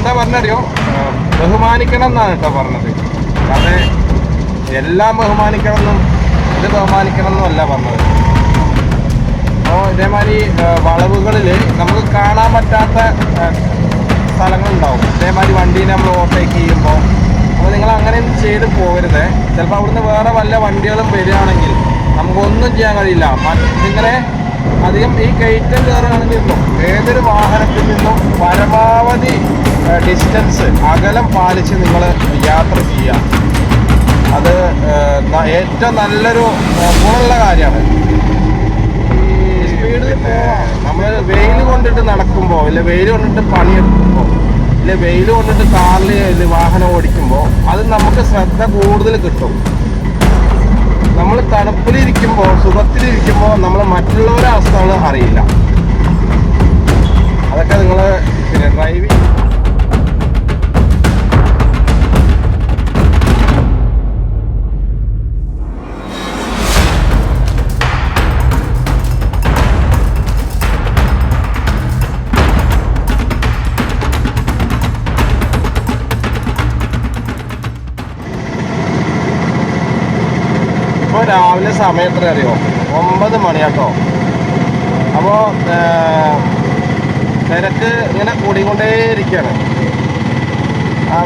എന്താ പറഞ്ഞറിയോ, ബഹുമാനിക്കണം എന്നാണ് കേട്ടോ പറഞ്ഞത്. കാരണം എല്ലാം ബഹുമാനിക്കണം എന്നും ഇത് ബഹുമാനിക്കണം എന്നും അല്ല പറഞ്ഞത്. അപ്പോൾ ഇതേമാതിരി വളവുകളിൽ നമുക്ക് കാണാൻ പറ്റാത്ത സ്ഥലങ്ങളുണ്ടാവും. ഇതേമാതിരി വണ്ടീനെ നമ്മൾ ഓവർടേക്ക് ചെയ്യുമ്പോൾ അപ്പോൾ നിങ്ങൾ അങ്ങനെയൊന്നും ചെയ്ത് പോകരുത്. ചിലപ്പോൾ അവിടുന്ന് വേറെ വല്ല വണ്ടികളും വരികയാണെങ്കിൽ നമുക്കൊന്നും ചെയ്യാൻ കഴിയില്ല. ഇങ്ങനെ അധികം ഈ കയറ്റം കയറുകയാണെങ്കിൽ ഏതൊരു വാഹനത്തിൽ നിന്നും പരമാവധി ഡിസ്റ്റൻസ് അകലം പാലിച്ച് നിങ്ങൾ യാത്ര ചെയ്യുക. അത് ഏറ്റവും നല്ലൊരു ഗുണമുള്ള കാര്യമാണ്. ഈ സ്പീഡ് നമ്മൾ വെയിൽ കൊണ്ടിട്ട് നടക്കുമ്പോൾ ഇല്ല വെയിൽ കൊണ്ടിട്ട് പണിയെടുക്കുമ്പോൾ ഇല്ല വെയിൽ കൊണ്ടിട്ട് കാറിൽ വാഹനം ഓടിക്കുമ്പോൾ അത് നമുക്ക് ശ്രദ്ധ കൂടുതൽ കിട്ടും. നമ്മൾ തണുപ്പിലിരിക്കുമ്പോൾ സുഖത്തിലിരിക്കുമ്പോൾ നമ്മൾ മറ്റുള്ളവരുടെ അവസ്ഥകൾ അറിയില്ല. അതൊക്കെ നിങ്ങൾ പിന്നെ ഡ്രൈവിംഗ് രാവിലെ സമയത്ര അറിയോ, 9 മണിയാട്ടോ. അപ്പോൾ തിരക്ക് ഇങ്ങനെ കൂടിക്കൊണ്ടേയിരിക്കുകയാണ്.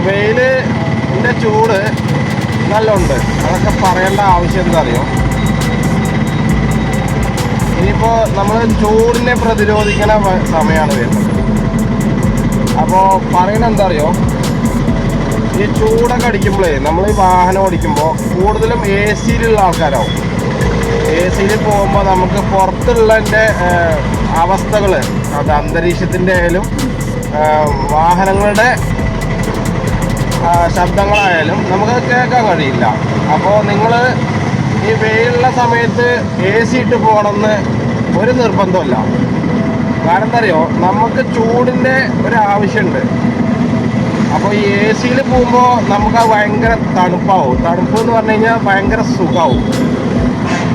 വെയിലിൻ്റെ ചൂട് നല്ല ഉണ്ട്. അതൊക്കെ പറയേണ്ട ആവശ്യം എന്താ അറിയോ, ഇനിയിപ്പോൾ നമ്മൾ ചൂടിനെ പ്രതിരോധിക്കുന്ന സമയമാണ് വരുന്നത്. അപ്പോൾ പറയുന്നത് എന്താ അറിയോ, ഈ ചൂടൊക്കെ അടിക്കുമ്പോഴേ നമ്മൾ ഈ വാഹനം ഓടിക്കുമ്പോൾ കൂടുതലും എ സിയിലുള്ള ആൾക്കാരാവും. എ സിയിൽ പോകുമ്പോൾ നമുക്ക് പുറത്തുള്ളതിൻ്റെ അവസ്ഥകൾ, അത് അന്തരീക്ഷത്തിൻ്റെ ആയാലും വാഹനങ്ങളുടെ ശബ്ദങ്ങളായാലും നമുക്ക് കേൾക്കാൻ കഴിയില്ല. അപ്പോൾ നിങ്ങൾ ഈ വെയിലുള്ള സമയത്ത് എ സി ഇട്ട് പോകണമെന്ന് ഒരു നിർബന്ധമല്ല. കാരണം എന്താ അറിയോ, നമുക്ക് ചൂടിൻ്റെ ഒരു ആവശ്യമുണ്ട്. അപ്പോൾ ഈ എ സിയിൽ പോകുമ്പോൾ നമുക്ക് ഭയങ്കര തണുപ്പാവും. തണുപ്പ് എന്ന് പറഞ്ഞു കഴിഞ്ഞാൽ ഭയങ്കര സുഖമാവും.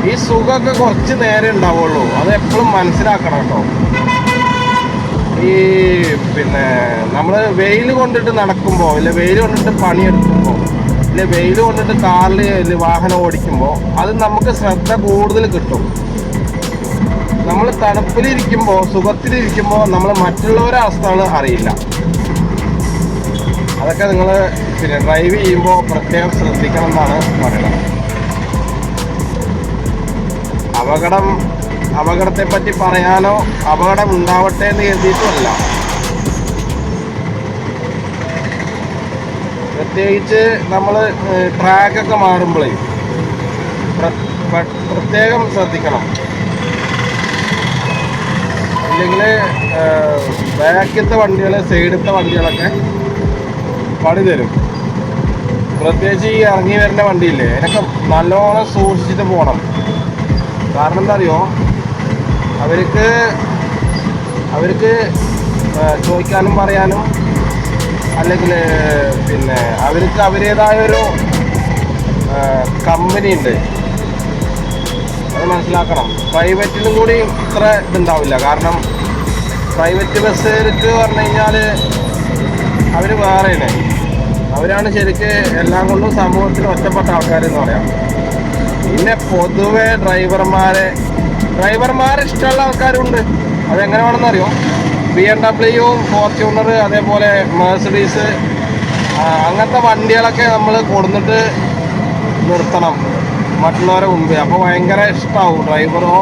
ഈ സുഖമൊക്കെ കുറച്ച് നേരം ഉണ്ടാവുള്ളൂ. അത് എപ്പോഴും മനസ്സിലാക്കണം കേട്ടോ. ഈ പിന്നെ നമ്മൾ വെയിൽ കൊണ്ടിട്ട് നടക്കുമ്പോൾ ഇല്ല വെയിൽ കൊണ്ടിട്ട് പണിയെടുക്കുമ്പോൾ ഇല്ല വെയിൽ കൊണ്ടിട്ട് കാറിൽ വാഹനം ഓടിക്കുമ്പോൾ അത് നമുക്ക് ശ്രദ്ധ കൂടുതൽ കിട്ടും. നമ്മൾ തണുപ്പിലിരിക്കുമ്പോൾ സുഖത്തിലിരിക്കുമ്പോൾ നമ്മൾ മറ്റുള്ളവരുടെ അവസ്ഥകൾ അറിയില്ല. അതൊക്കെ നിങ്ങൾ പിന്നെ ഡ്രൈവ് ചെയ്യുമ്പോൾ പ്രത്യേകം ശ്രദ്ധിക്കണം എന്നാണ് പറയുന്നത്. അപകടത്തെപ്പറ്റി പറയാനോ അപകടം ഉണ്ടാവട്ടെ എന്ന് കരുതിയിട്ടുമല്ല. പ്രത്യേകിച്ച് നമ്മൾ ട്രാക്കൊക്കെ മാറുമ്പോഴേ പ്രത്യേകം ശ്രദ്ധിക്കണം. ഇല്ലെങ്കിൽ ബാക്കിലത്തെ വണ്ടികൾ സൈഡിലത്തെ വണ്ടികളൊക്കെ പണി തരും. പ്രത്യേകിച്ച് ഈ ഇറങ്ങി വരുന്ന വണ്ടിയില്ലേ, അതിനൊക്കെ നല്ലോണം സൂക്ഷിച്ചിട്ട് പോകണം. കാരണം എന്താ അറിയോ, അവർക്ക് ചോദിക്കാനും പറയാനും അല്ലെങ്കിൽ പിന്നെ അവർക്ക് അവരുടേതായൊരു കമ്പനി ഉണ്ട്. അത് മനസ്സിലാക്കണം. പ്രൈവറ്റിലും കൂടി ഇത്ര ഇതുണ്ടാവില്ല. കാരണം പ്രൈവറ്റ് ബസ്സുകാർക്ക് പറഞ്ഞു കഴിഞ്ഞാൽ അവർ വേറെയാണ്. അവരാണ് ശരിക്ക് എല്ലാം കൊണ്ടും സമൂഹത്തിൽ ഒറ്റപ്പെട്ട ആൾക്കാരെന്ന് പറയാം. പിന്നെ പൊതുവെ ഡ്രൈവർമാരെ ഇഷ്ടമുള്ള ആൾക്കാരുണ്ട്. അതെങ്ങനെ വേണമെന്ന് അറിയോ, BMW, ഫോർച്യൂണർ, അതേപോലെ മെഴ്സഡീസ് അങ്ങനത്തെ വണ്ടികളൊക്കെ നമ്മൾ കൊടുത്തിട്ട് നിർത്തണം മറ്റുള്ളവരെ മുമ്പ്. അപ്പോൾ ഭയങ്കര ഇഷ്ടമാവും ഡ്രൈവറോ.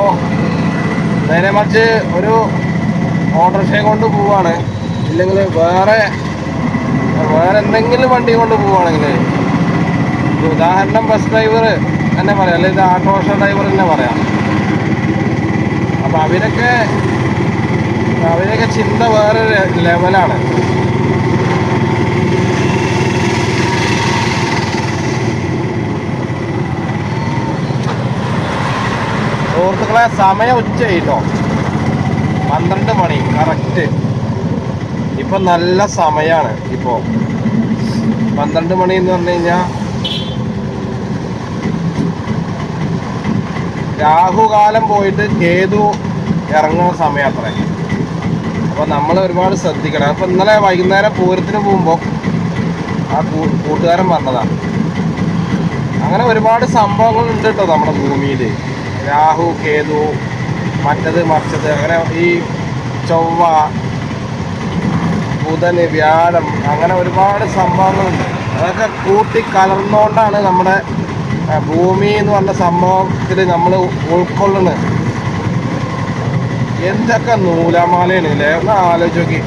നേരെ മറിച്ച് ഒരു ഓട്ടോറിക്ഷയെ കൊണ്ട് പോവാണ്, ഇല്ലെങ്കിൽ വേറെ എന്തെങ്കിലും വണ്ടി കൊണ്ട് പോവുകയാണെങ്കിൽ, ഉദാഹരണം ബസ് ഡ്രൈവർ തന്നെ പറയാം, അല്ലെങ്കിൽ ഓട്ടോറിക്ഷ ഡ്രൈവർ തന്നെ പറയാം. അപ്പം അവരൊക്കെ ചിന്ത വേറെ ലെവലാണ്. സുഹൃത്തുക്കളെ, സമയം ഉച്ചയായിട്ടോ, 12 മണി കറക്റ്റ്. ഇപ്പം നല്ല സമയമാണ്. ഇപ്പോൾ 12 മണി എന്ന് പറഞ്ഞു കഴിഞ്ഞാൽ രാഹുകാലം പോയിട്ട് കേതു ഇറങ്ങുന്ന സമയം അത്ര. അപ്പോൾ നമ്മൾ ഒരുപാട് ശ്രദ്ധിക്കണം. അപ്പോൾ ഇന്നലെ വൈകുന്നേരം പൂരത്തിന് പോകുമ്പോൾ ആ കൂട്ടുകാരൻ പറഞ്ഞതാണ്, അങ്ങനെ ഒരുപാട് സംഭവങ്ങൾ ഉണ്ട് കേട്ടോ നമ്മുടെ ഭൂമിയിൽ. രാഹു, കേതു, മറ്റത് മറിച്ചത്, അങ്ങനെ ഈ ചൊവ്വ, ബുധന്, വ്യാഴം, അങ്ങനെ ഒരുപാട് സംഭവങ്ങളുണ്ട്. അതൊക്കെ കൂട്ടിക്കലർന്നുകൊണ്ടാണ് നമ്മുടെ ഭൂമി എന്ന് പറഞ്ഞ സംഭവത്തിൽ നമ്മൾ ഉൾക്കൊള്ളുന്നത്. എന്തൊക്കെ നൂലാമാലയാണ് അല്ലേ, ഒന്ന് ആലോചിച്ച് നോക്കി.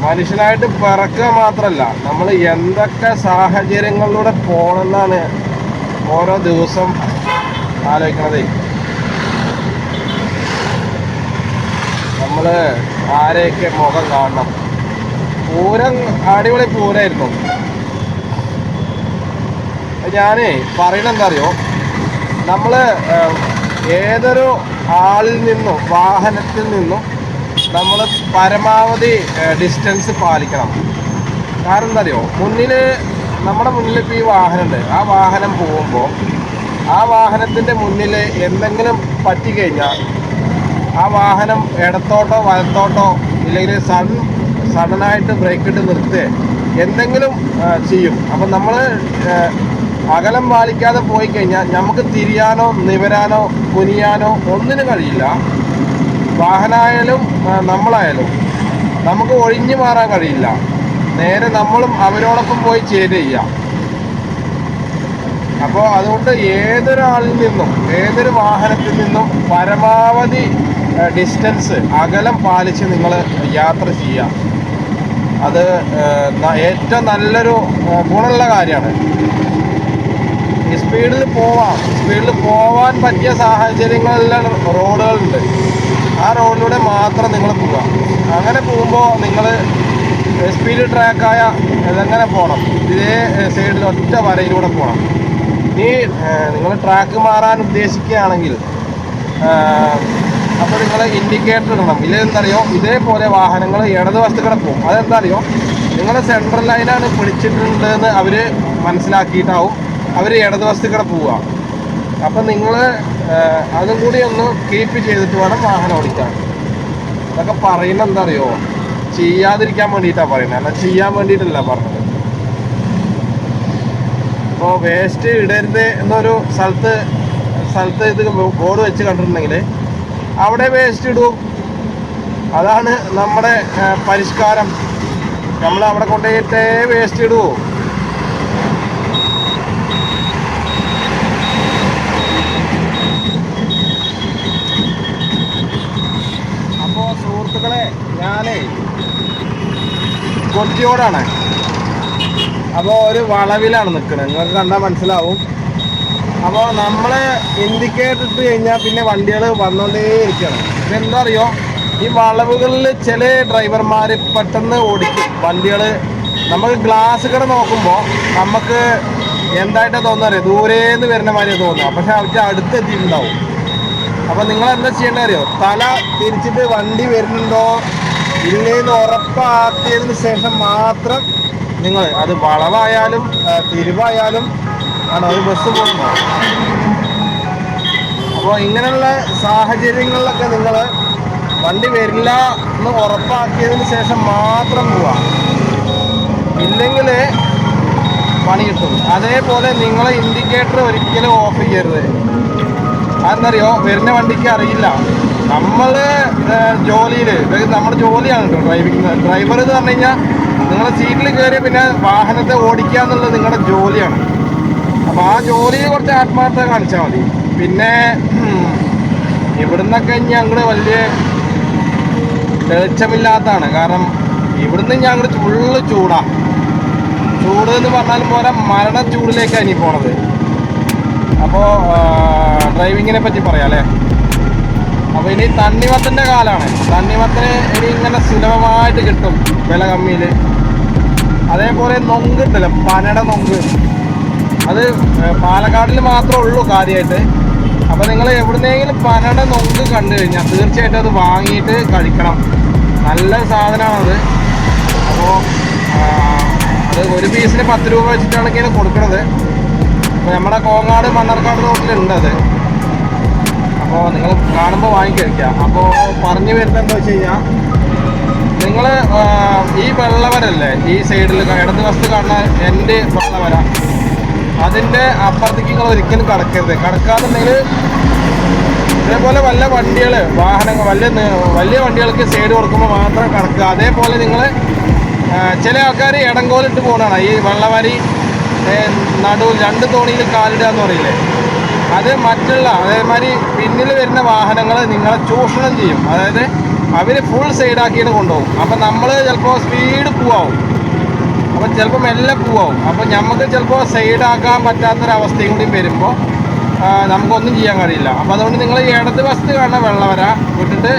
മനുഷ്യനായിട്ട് പിറക്കുക മാത്രമല്ല, നമ്മൾ എന്തൊക്കെ സാഹചര്യങ്ങളിലൂടെ പോകണമെന്നാണ് ഓരോ ദിവസം ആലോചിക്കണത്. നമ്മൾ ആരെയൊക്കെ മുഖം കാണണം. പൂരം അടിപൊളി പൂരമായിരുന്നു. ഞാനേ പറയണ എന്താ അറിയോ, നമ്മൾ ഏതൊരു ആളിൽ നിന്നും വാഹനത്തിൽ നിന്നും നമ്മൾ പരമാവധി ഡിസ്റ്റൻസ് പാലിക്കണം. കാരണം എന്താ അറിയോ, നമ്മുടെ മുന്നിൽ ഇപ്പോൾ ഈ വാഹനമുണ്ട്. ആ വാഹനം പോകുമ്പോൾ ആ വാഹനത്തിൻ്റെ മുന്നിൽ എന്തെങ്കിലും പറ്റിക്കഴിഞ്ഞാൽ ആ വാഹനം ഇടത്തോട്ടോ വലത്തോട്ടോ ഇല്ലെങ്കിൽ സഡനായിട്ട് ബ്രേക്ക് ഇട്ട് നിർത്തുക എന്തെങ്കിലും ചെയ്യും. അപ്പം നമ്മൾ അകലം പാലിക്കാതെ പോയി കഴിഞ്ഞാൽ നമുക്ക് തിരിയാനോ നിവരാനോ കുനിയാനോ ഒന്നിനും കഴിയില്ല. വാഹനമായാലും നമ്മളായാലും നമുക്ക് ഒഴിഞ്ഞു മാറാൻ കഴിയില്ല. നേരെ നമ്മളും അവരോടൊപ്പം പോയി ചേരുക. അപ്പോൾ അതുകൊണ്ട് ഏതൊരാളിൽ നിന്നും ഏതൊരു വാഹനത്തിൽ നിന്നും പരമാവധി ഡിസ്റ്റൻസ് അകലം പാലിച്ച് നിങ്ങൾ യാത്ര ചെയ്യുക. അത് ഏറ്റവും നല്ലൊരു ഗുണമുള്ള കാര്യമാണ്. സ്പീഡിൽ പോവാൻ പറ്റിയ സാഹചര്യങ്ങളിലെ റോഡുകളുണ്ട്. ആ റോഡിലൂടെ മാത്രം നിങ്ങൾ പോവുക. അങ്ങനെ പോകുമ്പോൾ നിങ്ങൾ സ്പീഡ് ട്രാക്കായ ഇതെങ്ങനെ പോകണം, ഇതേ സൈഡിൽ ഒറ്റ വരയിലൂടെ പോകണം. ഇനി നിങ്ങൾ ട്രാക്ക് മാറാൻ ഉദ്ദേശിക്കുകയാണെങ്കിൽ അപ്പോൾ നിങ്ങൾ ഇൻഡിക്കേറ്റർ ഇടണം. ഇതെന്തറിയോ, ഇതേപോലെ വാഹനങ്ങൾ ഇടതുവശത്ത് കൂടെ പോകും. അതെന്താ അറിയോ, നിങ്ങൾ സെൻട്രൽ ലൈനാണ് പിടിച്ചിട്ടുണ്ടെന്ന് അവർ മനസ്സിലാക്കിയിട്ടാവും അവർ ഇടതുവശത്ത് കൂടെ പോവുക. അപ്പം നിങ്ങൾ അതും കൂടി ഒന്ന് കീപ്പ് ചെയ്തിട്ട് വേണം വാഹനം ഓടിക്കാൻ. ഇതൊക്കെ പറയുന്നത് എന്താ അറിയോ, ചെയ്യാതിരിക്കാൻ വേണ്ടിയിട്ടാണ് പറയുന്നത്, അല്ല ചെയ്യാൻ വേണ്ടിയിട്ടല്ല പറഞ്ഞത്. ഇപ്പോൾ വേസ്റ്റ് ഇടരുത് എന്നൊരു സ്ഥലത്ത് ഇത് ബോർഡ് വെച്ച് കണ്ടിട്ടുണ്ടെങ്കിൽ അവിടെ വേസ്റ്റ് ഇടും. അതാണ് നമ്മുടെ പരിഷ്കാരം. നമ്മൾ അവിടെ കൊണ്ടുപോയിട്ടേ വേസ്റ്റ് ഇടുവോ. അപ്പോൾ സുഹൃത്തുക്കളെ, ഞാനേ കൊട്ടിയോടാണ്. അപ്പോൾ ഒരു വളവിലാണ് നിൽക്കുന്നത്, നിങ്ങൾക്ക് കണ്ടാൽ മനസ്സിലാവും. അപ്പോൾ നമ്മൾ ഇൻഡിക്കേറ്റർ ഇട്ട് കഴിഞ്ഞാൽ പിന്നെ വണ്ടികൾ വന്നുകൊണ്ടേ ഇരിക്കണം. ഇതെന്താ അറിയോ, ഈ വളവുകളിൽ ചില ഡ്രൈവർമാർ പെട്ടെന്ന് ഓടിക്കും വണ്ടികൾ. നമുക്ക് ഗ്ലാസ് കട നോക്കുമ്പോൾ നമുക്ക് എന്തായിട്ടാണ് തോന്നുന്നത്, ദൂരേന്ന് വരുന്ന മാതിരി തോന്നുക, പക്ഷെ അവർക്ക് അടുത്തെത്തിയിട്ടുണ്ടാവും. അപ്പോൾ നിങ്ങൾ എന്താ ചെയ്യേണ്ടത് അറിയോ, തല തിരിച്ചിട്ട് വണ്ടി വരുന്നുണ്ടോ ഇല്ലേന്ന് ഉറപ്പാക്കിയതിന് ശേഷം മാത്രം നിങ്ങൾ, അത് വളവായാലും തിരിവായാലും ആണോ ഒരു ബസ് പോകുമ്പോൾ. അപ്പോൾ ഇങ്ങനെയുള്ള സാഹചര്യങ്ങളിലൊക്കെ നിങ്ങൾ വണ്ടി വരില്ല എന്ന് ഉറപ്പാക്കിയതിന് ശേഷം മാത്രം പോവാം, ഇല്ലെങ്കിൽ പണി കിട്ടും. അതേപോലെ നിങ്ങൾ ഇൻഡിക്കേറ്റർ ഒരിക്കലും ഓഫ് ചെയ്യരുത്. അതെന്തറിയോ, വരുന്ന വണ്ടിക്ക് അറിയില്ല. നമ്മൾ ജോലിയിൽ, നമ്മുടെ ജോലിയാണ് കേട്ടോ ഡ്രൈവർ എന്ന് പറഞ്ഞു കഴിഞ്ഞാൽ. നിങ്ങളുടെ സീറ്റിൽ കയറി പിന്നെ വാഹനത്തെ ഓടിക്കുക എന്നുള്ളത് നിങ്ങളുടെ ജോലിയാണ്. അപ്പോൾ ആ ജോലിയിൽ കുറച്ച് ആത്മാർത്ഥത കാണിച്ചാൽ മതി. പിന്നെ ഇവിടുന്നൊക്കെ ഞങ്ങൾ വലിയ തെളിച്ചമില്ലാത്തതാണ്. കാരണം ഇവിടുന്ന് ഞങ്ങൾ ഫുള്ള് ചൂടാണ്. ചൂട് എന്ന് പറഞ്ഞാലും പോലെ മരണ ചൂടിലേക്കാണ് ഇനി പോണത്. അപ്പോൾ ഡ്രൈവിങ്ങിനെ പറ്റി പറയാം അല്ലേ. അപ്പോൾ ഇനി തണ്ണിമത്തൻ്റെ കാലമാണ്. തണ്ണിമത്തന് ഇനി ഇങ്ങനെ സുലഭമായിട്ട് കിട്ടും, വില കമ്മിയിൽ. അതേപോലെ നൊങ്കുണ്ടല്ലോ, പനയുടെ നൊങ്ക്, അത് പാലക്കാടിൽ മാത്രമേ ഉള്ളൂ കാര്യമായിട്ട്. അപ്പോൾ നിങ്ങൾ എവിടുന്നെങ്കിലും പനയുടെ നൊങ്ക് കണ്ടു കഴിഞ്ഞാൽ തീർച്ചയായിട്ടും അത് വാങ്ങിയിട്ട് കഴിക്കണം. നല്ല സാധനമാണത്. അപ്പോൾ അത് ഒരു പീസിന് 10 രൂപ വെച്ചിട്ടാണ് ഇങ്ങനെ കൊടുക്കുന്നത്. അപ്പോൾ നമ്മുടെ കോങ്ങാട് മണ്ണാർക്കാട് റോഡിലുണ്ട് അത്. അപ്പോൾ നിങ്ങൾ കാണുമ്പോൾ വാങ്ങിക്കഴിക്കുക. അപ്പോൾ പറഞ്ഞു വരുന്നത് എന്താ വെച്ച് കഴിഞ്ഞാൽ, നിങ്ങൾ ഈ വെള്ളവരല്ലേ ഈ സൈഡിൽ ഇടത് വശത്ത് കാണുന്ന എൻ്റെ വെള്ളവര, അതിൻ്റെ അപ്പുറത്തേക്ക് നിങ്ങൾ ഒരിക്കലും കടക്കരുത്. കടക്കാന്നുണ്ടെങ്കിൽ ഇതേപോലെ വല്ല വണ്ടികൾ വാഹനങ്ങൾ വലിയ വണ്ടികൾക്ക് സൈഡ് കൊടുക്കുമ്പോൾ മാത്രം കടക്കുക. അതേപോലെ നിങ്ങൾ ചില ആൾക്കാർ ഇടങ്കോലിട്ട് പോകുന്നതാണ് ഈ വെള്ളവരി നടുവിൽ 2 തോണിയിൽ കാലിടുക എന്ന് പറയില്ലേ, അത് മറ്റുള്ള അതേമാതിരി പിന്നിൽ വരുന്ന വാഹനങ്ങൾ നിങ്ങളെ ചൂഷണം ചെയ്യും. അതായത് അവർ ഫുൾ സൈഡാക്കിയിട്ട് കൊണ്ടുപോകും. അപ്പം നമ്മൾ ചിലപ്പോൾ സ്പീഡ് പോവാവും, അപ്പം ചിലപ്പോൾ മെല്ലെ പോവാവും. അപ്പം നമുക്ക് ചിലപ്പോൾ സൈഡാക്കാൻ പറ്റാത്തൊരവസ്ഥയും കൂടി വരുമ്പോൾ നമുക്കൊന്നും ചെയ്യാൻ കഴിയില്ല. അപ്പം അതുകൊണ്ട് നിങ്ങൾ ഇടത് വശത്ത് കാണുന്ന വെള്ളവര വിട്ടിട്ട്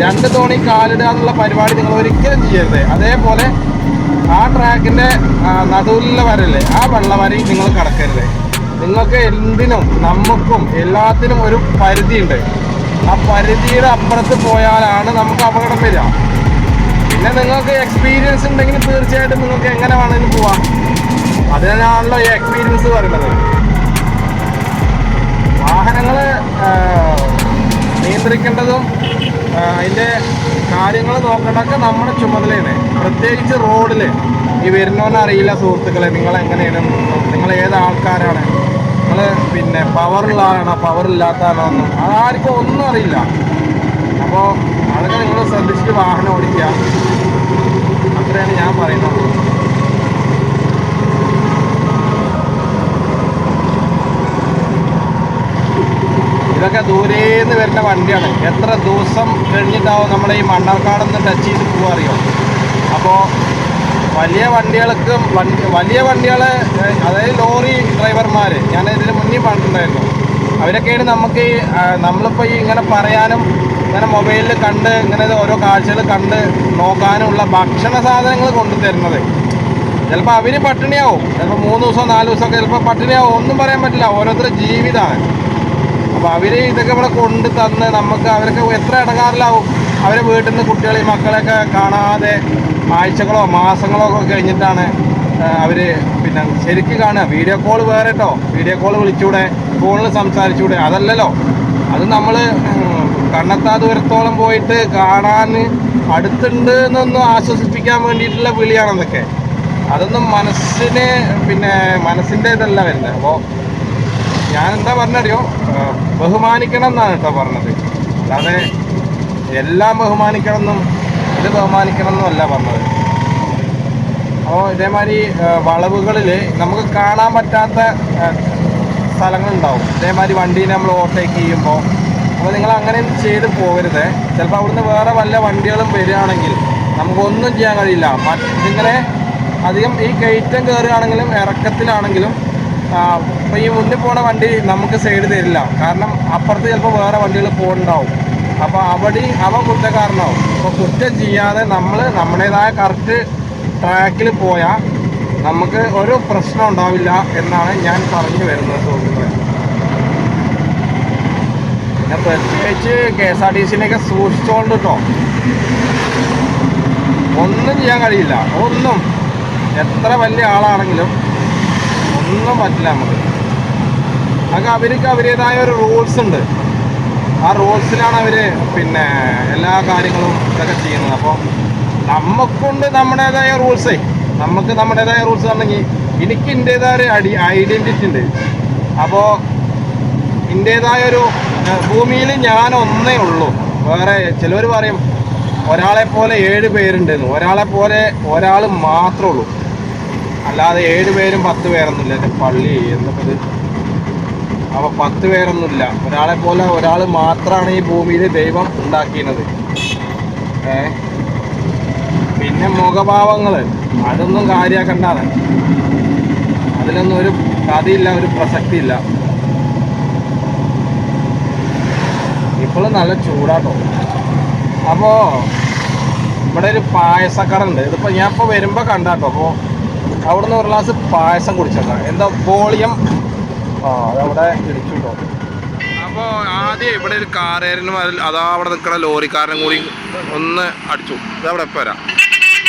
2 തോണി കാലിടുക എന്നുള്ള പരിപാടി നിങ്ങൾ ഒരിക്കലും ചെയ്യരുത്. അതേപോലെ ആ ട്രാക്കിൻ്റെ നടുവിലുള്ള വരല്ലേ ആ വെള്ളവരയും നിങ്ങൾ കടക്കരുത്. നിങ്ങൾക്ക് എന്തിനും നമുക്കും എല്ലാത്തിനും ഒരു പരിധിയുണ്ട്. ആ പരിധിയുടെ അപ്പുറത്ത് പോയാലാണ് നമുക്ക് അപകടം വരിക. പിന്നെ നിങ്ങൾക്ക് എക്സ്പീരിയൻസ് ഉണ്ടെങ്കിൽ തീർച്ചയായിട്ടും നിങ്ങൾക്ക് എങ്ങനെ വേണമെങ്കിലും പോവാം. അതിനാണല്ലോ ഈ എക്സ്പീരിയൻസ് പറയുന്നത്. വാഹനങ്ങൾ നിയന്ത്രിക്കേണ്ടതും അതിൻ്റെ കാര്യങ്ങൾ നോക്കേണ്ടതൊക്കെ നമ്മുടെ ചുമതലയാണ്. പ്രത്യേകിച്ച് റോഡിൽ ഈ വരുന്നവനറിയില്ല സുഹൃത്തുക്കളെ നിങ്ങളെങ്ങനെയാണ്, നിങ്ങൾ ഏത് ആൾക്കാരാണ്, നിങ്ങൾ പിന്നെ പവറുള്ള ആളാണോ പവറില്ലാത്തതാണോ ഒന്നും ആർക്കും ഒന്നും അറിയില്ല. അപ്പോൾ അതൊക്കെ നിങ്ങൾ ശ്രദ്ധിച്ചിട്ട് വാഹനം ഓടിക്കുക, അത്രയാണ് ഞാൻ പറയുന്നത്. ഇതൊക്കെ ദൂരേന്ന് വരുന്ന വണ്ടിയാണ്. എത്ര ദിവസം കഴിഞ്ഞിട്ടാവും നമ്മുടെ ഈ മണ്ണാർക്കാടൊന്ന് ടച്ച് ചെയ്ത് പോകാൻ അറിയോ. അപ്പോൾ വലിയ വണ്ടികൾ അതായത് ലോറി ഡ്രൈവർമാർ, ഞാൻ ഇതിന് മുന്നേ പറഞ്ഞിട്ടുണ്ടായിരുന്നു, അവരൊക്കെയാണ് നമുക്ക് നമ്മളിപ്പോൾ ഈ ഇങ്ങനെ പറയാനും ഇങ്ങനെ മൊബൈലിൽ കണ്ട് ഇങ്ങനെ ഓരോ കാഴ്ചകൾ കണ്ട് നോക്കാനുള്ള ഭക്ഷണ സാധനങ്ങൾ കൊണ്ടുതരുന്നത്. ചിലപ്പോൾ അവർ പട്ടിണിയാവും, ചിലപ്പോൾ 3 ദിവസം 4 ദിവസമൊക്കെ ചിലപ്പോൾ പട്ടിണിയാവും, ഒന്നും പറയാൻ പറ്റില്ല. ഓരോരുത്തരുടെ ജീവിതമാണ്. അപ്പോൾ അവർ ഇതൊക്കെ ഇവിടെ കൊണ്ട് തന്ന് നമുക്ക് അവരൊക്കെ എത്ര ഇടങ്ങാറിലാവും. അവരെ വീട്ടിൽ നിന്ന് കുട്ടികളെ മക്കളെയൊക്കെ കാണാതെ ആഴ്ചകളോ മാസങ്ങളോ ഒക്കെ കഴിഞ്ഞിട്ടാണ് അവർ പിന്നെ ശരിക്കും കാണുക. വീഡിയോ കോൾ വേറെ കേട്ടോ, വീഡിയോ കോൾ വിളിച്ചൂടെ, ഫോണിൽ സംസാരിച്ചൂടെ, അതല്ലല്ലോ. അത് നമ്മൾ കണ്ണെത്താ ദൂരത്തോളം പോയിട്ട് കാണാൻ അടുത്തുണ്ട് എന്നൊന്നും ആശ്വസിപ്പിക്കാൻ വേണ്ടിയിട്ടുള്ള വിളിയാണെന്നൊക്കെ. അതൊന്നും മനസ്സിന് പിന്നെ മനസ്സിൻ്റെ ഇതല്ല വരുന്നത്. അപ്പോൾ ഞാൻ എന്താ പറഞ്ഞറിയോ, ബഹുമാനിക്കണം എന്നാണ് കേട്ടോ പറഞ്ഞത്. അല്ലാതെ എല്ലാം ബഹുമാനിക്കണം എന്നും ഇത് ബഹുമാനിക്കണം എന്നും അല്ല പറഞ്ഞത്. അപ്പോൾ ഇതേമാതിരി വളവുകളിൽ നമുക്ക് കാണാൻ പറ്റാത്ത സ്ഥലങ്ങളുണ്ടാവും. ഇതേമാതിരി വണ്ടീനെ നമ്മൾ ഓവർടേക്ക് ചെയ്യുമ്പോൾ. അപ്പോൾ നിങ്ങൾ അങ്ങനെ ചെയ്ത് പോകരുത്. ചിലപ്പോൾ അവിടുന്ന് വേറെ വല്ല വണ്ടികളും വരികയാണെങ്കിൽ നമുക്കൊന്നും ചെയ്യാൻ കഴിയില്ല. ഇതിങ്ങനെ അധികം ഈ കയറ്റം കയറുകയാണെങ്കിലും ഇറക്കത്തിലാണെങ്കിലും ഇപ്പോൾ ഈ മുന്നിൽ പോണ വണ്ടി നമുക്ക് സൈഡ് തരില്ല. കാരണം അപ്പുറത്ത് ചിലപ്പോൾ വേറെ വണ്ടികൾ പോകുന്നുണ്ടാവും. അപ്പോൾ അവൻ കുറ്റക്കാരനാവും. അപ്പോൾ കുറ്റം ചെയ്യാതെ നമ്മൾ നമ്മുടേതായ കറക്റ്റ് ട്രാക്കിൽ പോയാൽ നമുക്ക് ഒരു പ്രശ്നം ഉണ്ടാവില്ല എന്നാണ് ഞാൻ പറഞ്ഞു വരുന്നത് സുഹൃത്തുക്കളെ. പിന്നെ പ്രത്യേകിച്ച് KSRTCനെയൊക്കെ സൂക്ഷിച്ചുകൊണ്ട് കേട്ടോ, ഒന്നും ചെയ്യാൻ കഴിയില്ല. ഒന്നും എത്ര വലിയ ആളാണെങ്കിലും ഒന്നും പറ്റില്ല നമുക്ക്. അതൊക്കെ അവർക്ക് അവരുടേതായ ഒരു റൂൾസ് ഉണ്ട്. ആ റൂൾസിലാണ് അവർ പിന്നെ എല്ലാ കാര്യങ്ങളും ഇതൊക്കെ ചെയ്യുന്നത്. അപ്പോൾ നമുക്കുണ്ട് നമ്മുടേതായ റൂൾസേ. നമുക്ക് നമ്മുടേതായ റൂൾസ് ആണെങ്കിൽ എനിക്ക് എൻ്റേതായ ഒരു ഐഡൻറ്റിറ്റി ഉണ്ട്. അപ്പോൾ എൻ്റേതായൊരു ഭൂമിയിൽ ഞാൻ ഒന്നേ ഉള്ളൂ. വേറെ ചിലവർ പറയും ഒരാളെ പോലെ 7 പേരുണ്ടെന്ന്. ഒരാളെ പോലെ ഒരാൾ മാത്രമേ ഉള്ളൂ, അല്ലാതെ 7 പേരും 10 പേരൊന്നുമില്ല. എൻ്റെ പള്ളി എന്നത് അപ്പോൾ 10 പേരൊന്നുമില്ല. ഒരാളെ പോലെ ഒരാൾ മാത്രമാണ് ഈ ഭൂമിയിൽ ദൈവം ഉണ്ടാക്കിയത്. പിന്നെ മുഖഭാവങ്ങൾ അതൊന്നും കാര്യമാക്കണ്ടാണ്. അതിലൊന്നും ഒരു കഥയില്ല, ഒരു പ്രസക്തിയില്ല. ഇപ്പോഴും നല്ല ചൂടാട്ടോ. അപ്പോൾ ഇവിടെ ഒരു പായസക്കട ഉണ്ട്. ഇതിപ്പോൾ ഞാൻ ഇപ്പോൾ വരുമ്പോൾ കണ്ടാട്ടോ. അപ്പോൾ അവിടുന്ന് ഒരു ഗ്ലാസ് പായസം കുടിച്ചേക്കാം. എന്താ വോളിയം അതവിടെ ഇടിച്ചു കേട്ടോ. അപ്പോൾ ആദ്യം ഇവിടെ ഒരു കാറേരനും അതാ അവിടെ നിൽക്കുന്ന ലോറിക്കാരനും കൂടി ഒന്ന് അടിച്ചു. ഇതവിടെ ഇപ്പോൾ വരാം.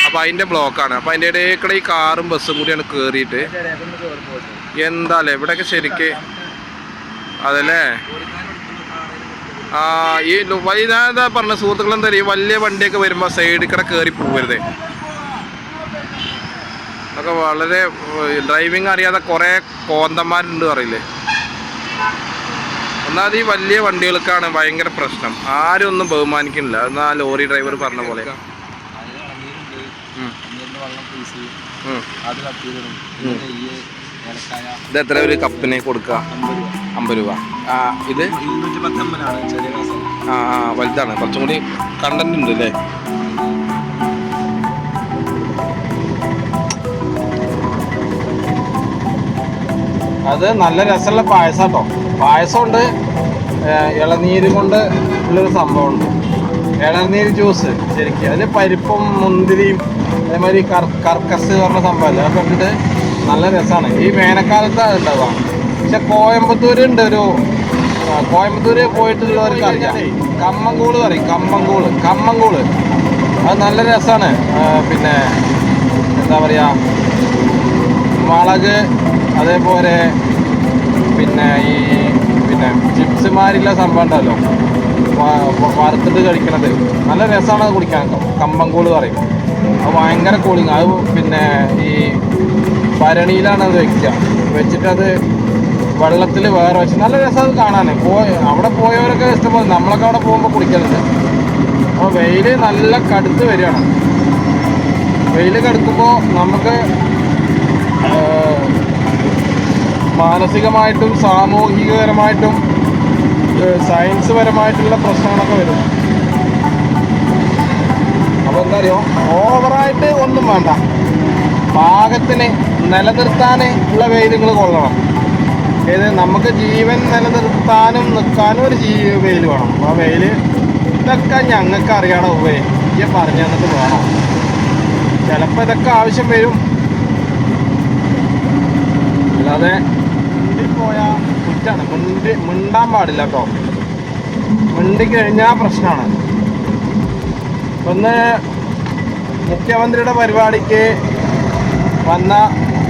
അപ്പോൾ അതിൻ്റെ ബ്ലോക്കാണ്. അപ്പോൾ അതിൻ്റെ ഇടയ്ക്കൂടെ ഈ കാറും ബസ്സും കൂടിയാണ് കയറിയിട്ട് എന്താല്ലേ ഇവിടെയൊക്കെ ശരിക്ക് അതല്ലേ. ഈ വൈകുന്നേരത്തെ പറഞ്ഞ സുഹൃത്തുക്കളെന്താ ഈ വലിയ വണ്ടിയൊക്കെ വരുമ്പോൾ സൈഡിൽ കൂടെ കയറി പോകരുത്. അതൊക്കെ വളരെ ഡ്രൈവിങ് അറിയാതെ കുറേ കോന്തന്മാരുണ്ട് പറയില്ലേ. ഒന്നാമത് ഈ വലിയ വണ്ടികൾക്കാണ് ഭയങ്കര പ്രശ്നം. ആരും ഒന്നും ബഹുമാനിക്കുന്നില്ല. എന്നാൽ ലോറി ഡ്രൈവർ പറഞ്ഞ പോലെ ഇത് എത്ര ഒരു കപ്പിന് കൊടുക്കുക? 50 രൂപ. ഇത് വലുതാണ്, കുറച്ചും കൂടി കണ്ടന്റ് ഉണ്ട് അല്ലേ? അത് നല്ല രസമുള്ള പായസം കേട്ടോ. പായസമുണ്ട്, ഇളനീര് കൊണ്ട് ഉള്ളൊരു സംഭവമുണ്ട്, ഇളനീര് ജ്യൂസ്. ശരിക്കും അതിൽ പരിപ്പും മുന്തിരിയും അതേമാതിരി കർക്കസ് പറഞ്ഞ സംഭവമല്ലേ, അതൊക്കെ ഇട്ടിട്ട് നല്ല രസമാണ്. ഈ വേനൽക്കാലത്താണ് ഉണ്ടാവുക. പക്ഷെ കോയമ്പത്തൂരുണ്ട് കോയമ്പത്തൂര് പോയിട്ടുള്ളവർക്ക് അറിയാം, കമ്മങ്കൂള് പറയും. കമ്മങ്കൂള് അത് നല്ല രസമാണ്. പിന്നെ എന്താ പറയുക, മുളക് അതേപോലെ പിന്നെ ചിപ്സുമാരില്ല സംഭവം ഉണ്ടല്ലോ, വറുത്തിട്ട് കഴിക്കണത് നല്ല രസമാണ് കുടിക്കാൻ. കമ്പങ്കൂള് പറയും. അത് ഭയങ്കര കൂളിങ്. അത് പിന്നെ ഈ ഭരണിയിലാണ് അത് വെച്ചിട്ടത് വെള്ളത്തിൽ വേറെ വെച്ച് നല്ല രസം അത് കാണാൻ. അവിടെ പോയവരൊക്കെ ഇഷ്ടംപോലെ, നമ്മളൊക്കെ അവിടെ പോകുമ്പോൾ കുടിക്കലുണ്ട്. അപ്പോൾ വെയിൽ നല്ല കടുത്ത് വരികയാണ്. വെയിൽ കടുക്കുമ്പോൾ നമുക്ക് മാനസികമായിട്ടും സാമൂഹികപരമായിട്ടും സയൻസ് പരമായിട്ടുള്ള പ്രശ്നങ്ങളൊക്കെ വരും. അപ്പോൾ എന്താ അറിയോ, ഓവറായിട്ട് ഒന്നും വേണ്ട, പാകത്തിന് നിലനിർത്താൻ ഉള്ള വെയിൽ നിങ്ങൾ കൊള്ളണം. ഏത് നമുക്ക് ജീവൻ നിലനിർത്താനും നിൽക്കാനും ഒരു വെയിൽ വേണം. ആ വെയിൽ ഇതൊക്കെ ഞങ്ങൾക്ക് അറിയണം. ഈ പറഞ്ഞു തന്നിട്ട് വേണം. ചിലപ്പോൾ ഇതൊക്കെ ആവശ്യം വരും. അല്ലാതെ പോയാൽ കുറ്റാണ്. മിണ്ടാൻ പാടില്ല കേട്ടോ. മിണ്ടിക്കഴിഞ്ഞാൽ പ്രശ്നമാണ്. ഒന്ന് മുഖ്യമന്ത്രിയുടെ പരിപാടിക്ക് വന്ന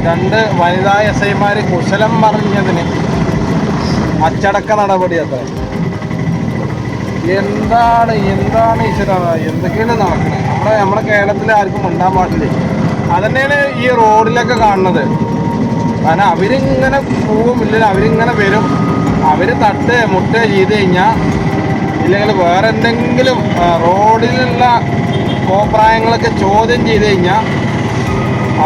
2 വനിതാ SIമാർ കുശലം പറഞ്ഞതിന് അച്ചടക്ക നടപടി. അത്ര എന്താണ് ഈശ്വര, എന്തൊക്കെയാണ് നടക്കുന്നത്? നമ്മുടെ കേരളത്തിൽ ആർക്കും മിണ്ടാൻ പാടില്ല. അതന്നെയാണ് ഈ റോഡിലൊക്കെ കാണുന്നത്. കാരണം അവരിങ്ങനെ പോവും, ഇല്ലെങ്കിൽ അവരിങ്ങനെ വരും. അവർ മുട്ട ചെയ്ത് കഴിഞ്ഞാൽ, ഇല്ലെങ്കിൽ വേറെ എന്തെങ്കിലും റോഡിലുള്ള കോപ്രായങ്ങളൊക്കെ ചോദ്യം ചെയ്ത് കഴിഞ്ഞാൽ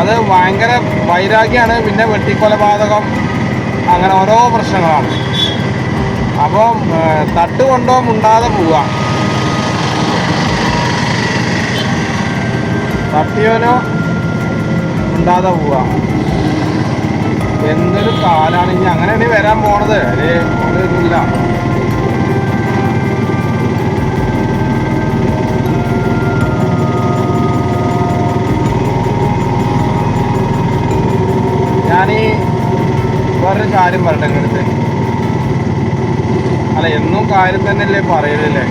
അത് ഭയങ്കര വൈരാഗ്യമാണ്. പിന്നെ വെട്ടിക്കൊലപാതകം, അങ്ങനെ ഓരോ പ്രശ്നങ്ങളാണ്. അപ്പം തട്ടുകൊണ്ടോ മുണ്ടാതെ പോവുക, തട്ടിയോനോ മുണ്ടാതെ പോവുക. എന്തൊരു കാലാണ് ഇനി അങ്ങനെയാണ് വരാൻ പോണത്. ഒന്നുമില്ല. ഞാനീ വേറൊരു കാര്യം പറയട്ടെ. എങ്ങനത്തെ അല്ല, എന്നും കാര്യം തന്നെയല്ലേ പറയലല്ലേ.